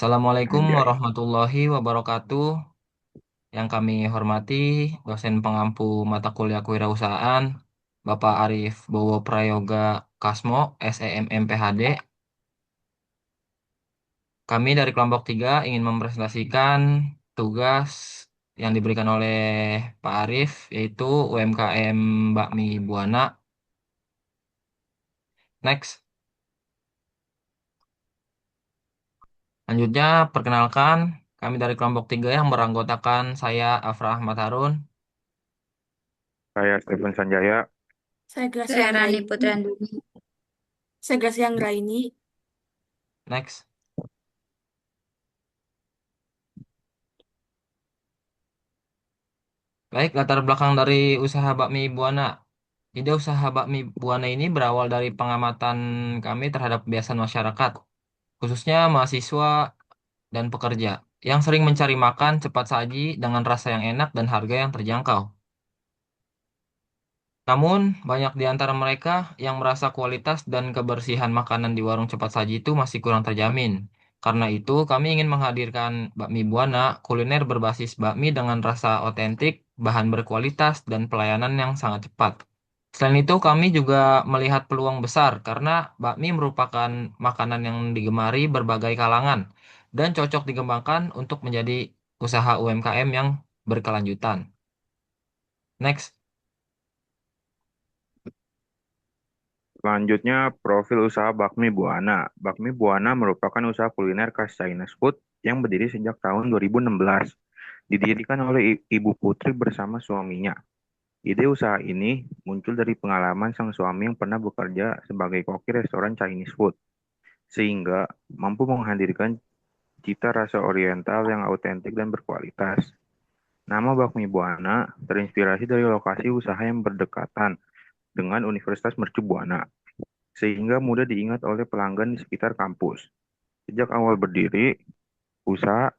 Assalamualaikum Anjay. warahmatullahi wabarakatuh. Yang kami hormati dosen pengampu mata kuliah kewirausahaan, Bapak Arif Bowo Prayoga Kasmo, SEMM PhD. Kami dari kelompok 3 ingin mempresentasikan tugas yang diberikan oleh Pak Arif, yaitu UMKM Bakmi Buana. Next. Lanjutnya, perkenalkan, kami dari kelompok 3 yang beranggotakan saya, Afrah Ahmad Harun. Saya Stephen Sanjaya. Saya Saya Gracia Rani Anggraini. Putranduni. Saya Gracia Anggraini. Next. Baik, latar belakang dari usaha bakmi Buana. Ide usaha bakmi Buana ini berawal dari pengamatan kami terhadap kebiasaan masyarakat, khususnya mahasiswa dan pekerja, yang sering mencari makan cepat saji dengan rasa yang enak dan harga yang terjangkau. Namun, banyak di antara mereka yang merasa kualitas dan kebersihan makanan di warung cepat saji itu masih kurang terjamin. Karena itu, kami ingin menghadirkan bakmi Buana, kuliner berbasis bakmi dengan rasa otentik, bahan berkualitas, dan pelayanan yang sangat cepat. Selain itu, kami juga melihat peluang besar karena bakmi merupakan makanan yang digemari berbagai kalangan dan cocok dikembangkan untuk menjadi usaha UMKM yang berkelanjutan. Next. Selanjutnya, profil usaha Bakmi Buana. Bakmi Buana merupakan usaha kuliner khas Chinese food yang berdiri sejak tahun 2016. Didirikan oleh Ibu Putri bersama suaminya. Ide usaha ini muncul dari pengalaman sang suami yang pernah bekerja sebagai koki restoran Chinese food, sehingga mampu menghadirkan cita rasa oriental yang autentik dan berkualitas. Nama Bakmi Buana terinspirasi dari lokasi usaha yang berdekatan dengan Universitas Mercu Buana, sehingga mudah diingat oleh pelanggan di sekitar kampus. Sejak awal berdiri, usaha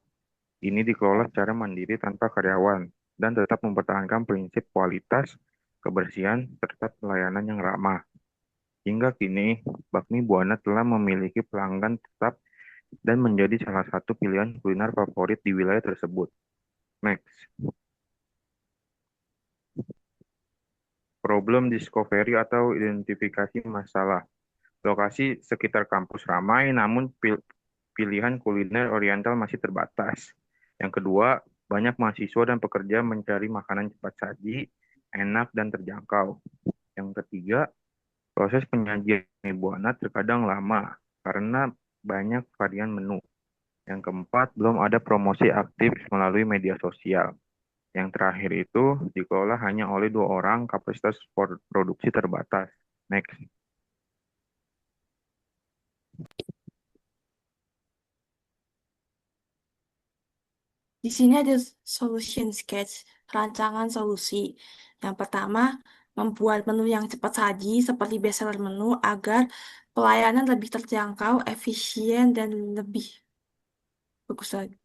ini dikelola secara mandiri tanpa karyawan dan tetap mempertahankan prinsip kualitas, kebersihan, serta pelayanan yang ramah. Hingga kini, Bakmi Buana telah memiliki pelanggan tetap dan menjadi salah satu pilihan kuliner favorit di wilayah tersebut. Next, problem discovery atau identifikasi masalah. Lokasi sekitar kampus ramai, namun pilihan kuliner oriental masih terbatas. Yang kedua, banyak mahasiswa dan pekerja mencari makanan cepat saji, enak dan terjangkau. Yang ketiga, proses penyajian ibu anak terkadang lama karena banyak varian menu. Yang keempat, belum ada promosi aktif melalui media sosial. Yang terakhir itu dikelola hanya oleh 2 orang, kapasitas produksi terbatas. Next. Di sini ada solution sketch, rancangan solusi. Yang pertama, membuat menu yang cepat saji seperti bestseller menu agar pelayanan lebih terjangkau, efisien, dan lebih bagus lagi.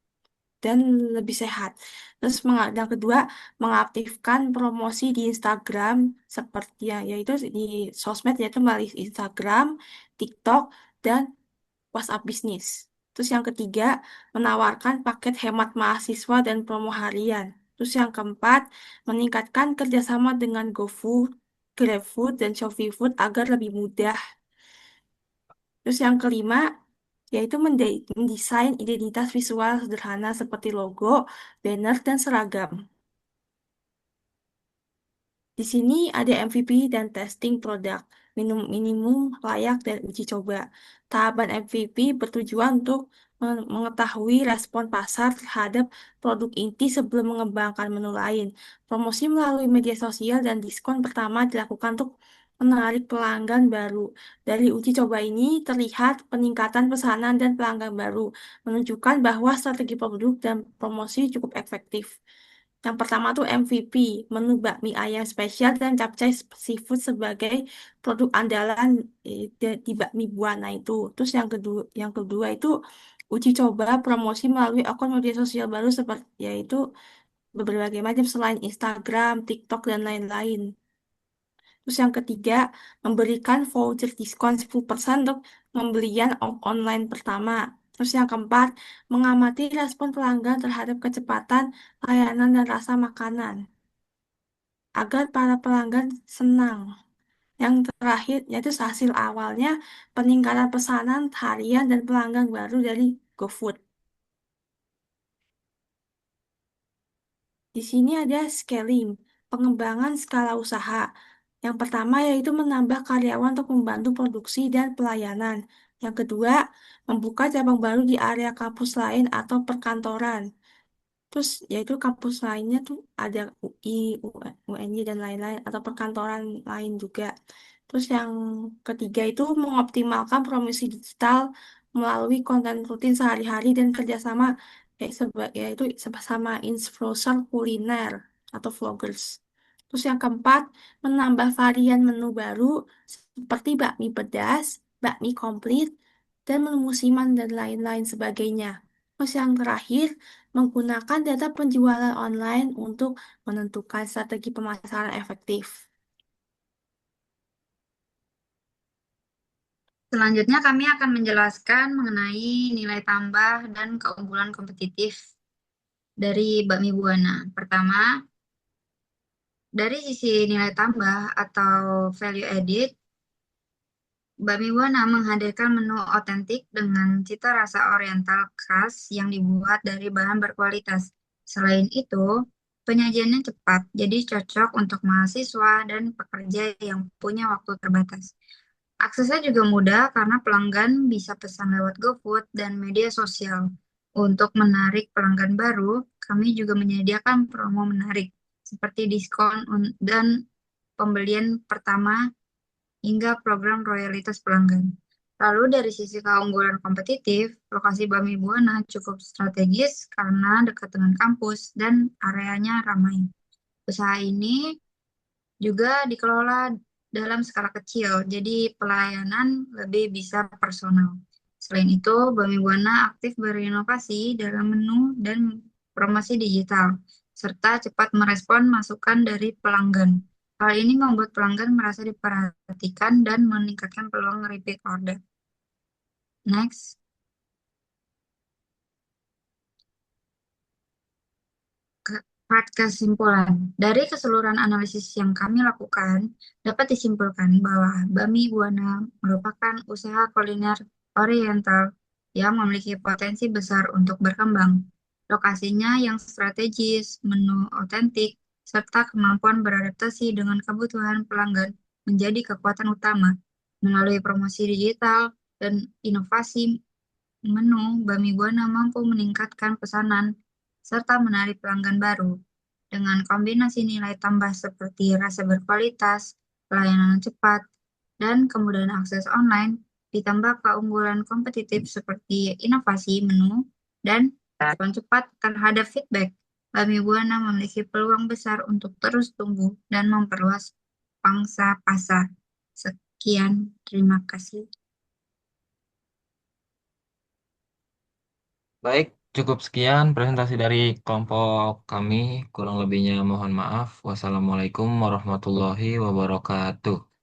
Dan lebih sehat. Terus yang kedua, mengaktifkan promosi di Instagram seperti yang yaitu di sosmed yaitu melalui Instagram, TikTok, dan WhatsApp bisnis. Terus yang ketiga, menawarkan paket hemat mahasiswa dan promo harian. Terus yang keempat, meningkatkan kerjasama dengan GoFood, GrabFood, dan Shopee Food agar lebih mudah. Terus yang kelima, yaitu mendesain identitas visual sederhana seperti logo, banner, dan seragam. Di sini ada MVP dan testing produk, minimum layak dan uji coba. Tahapan MVP bertujuan untuk mengetahui respon pasar terhadap produk inti sebelum mengembangkan menu lain. Promosi melalui media sosial dan diskon pertama dilakukan untuk menarik pelanggan baru. Dari uji coba ini terlihat peningkatan pesanan dan pelanggan baru, menunjukkan bahwa strategi produk dan promosi cukup efektif. Yang pertama tuh MVP, menu bakmi ayam spesial dan capcay seafood sebagai produk andalan di bakmi Buana itu. Terus yang kedua itu uji coba promosi melalui akun media sosial baru seperti yaitu berbagai macam selain Instagram, TikTok dan lain-lain. Terus yang ketiga, memberikan voucher diskon 10% untuk pembelian online pertama. Terus yang keempat, mengamati respon pelanggan terhadap kecepatan, layanan, dan rasa makanan agar para pelanggan senang. Yang terakhir, yaitu hasil awalnya peningkatan pesanan harian dan pelanggan baru dari GoFood. Di sini ada scaling, pengembangan skala usaha. Yang pertama yaitu menambah karyawan untuk membantu produksi dan pelayanan. Yang kedua, membuka cabang baru di area kampus lain atau perkantoran. Terus yaitu kampus lainnya tuh ada UI, UNY dan lain-lain atau perkantoran lain juga. Terus yang ketiga itu mengoptimalkan promosi digital melalui konten rutin sehari-hari dan kerjasama yaitu sama influencer kuliner atau vloggers. Terus yang keempat, menambah varian menu baru seperti bakmi pedas, bakmi komplit, dan menu musiman dan lain-lain sebagainya. Terus yang terakhir, menggunakan data penjualan online untuk menentukan strategi pemasaran efektif. Selanjutnya kami akan menjelaskan mengenai nilai tambah dan keunggulan kompetitif dari bakmi Buana. Pertama, dari sisi nilai tambah atau value added, bakmi Buana menghadirkan menu otentik dengan cita rasa oriental khas yang dibuat dari bahan berkualitas. Selain itu, penyajiannya cepat, jadi cocok untuk mahasiswa dan pekerja yang punya waktu terbatas. Aksesnya juga mudah karena pelanggan bisa pesan lewat GoFood dan media sosial. Untuk menarik pelanggan baru, kami juga menyediakan promo menarik seperti diskon dan pembelian pertama hingga program royalitas pelanggan. Lalu dari sisi keunggulan kompetitif, lokasi Bami Buana cukup strategis karena dekat dengan kampus dan areanya ramai. Usaha ini juga dikelola dalam skala kecil, jadi pelayanan lebih bisa personal. Selain itu, Bami Buana aktif berinovasi dalam menu dan promosi digital, serta cepat merespon masukan dari pelanggan. Hal ini membuat pelanggan merasa diperhatikan dan meningkatkan peluang repeat order. Next. Part kesimpulan. Dari keseluruhan analisis yang kami lakukan, dapat disimpulkan bahwa Bami Buana merupakan usaha kuliner oriental yang memiliki potensi besar untuk berkembang. Lokasinya yang strategis, menu otentik, serta kemampuan beradaptasi dengan kebutuhan pelanggan menjadi kekuatan utama. Melalui promosi digital dan inovasi menu, Bami Buana mampu meningkatkan pesanan serta menarik pelanggan baru. Dengan kombinasi nilai tambah seperti rasa berkualitas, pelayanan cepat, dan kemudahan akses online, ditambah keunggulan kompetitif seperti inovasi menu dan respon cepat terhadap feedback, Bami Buana memiliki peluang besar untuk terus tumbuh dan memperluas pangsa pasar. Sekian, terima kasih. Baik, cukup sekian presentasi dari kelompok kami. Kurang lebihnya mohon maaf. Wassalamualaikum warahmatullahi wabarakatuh.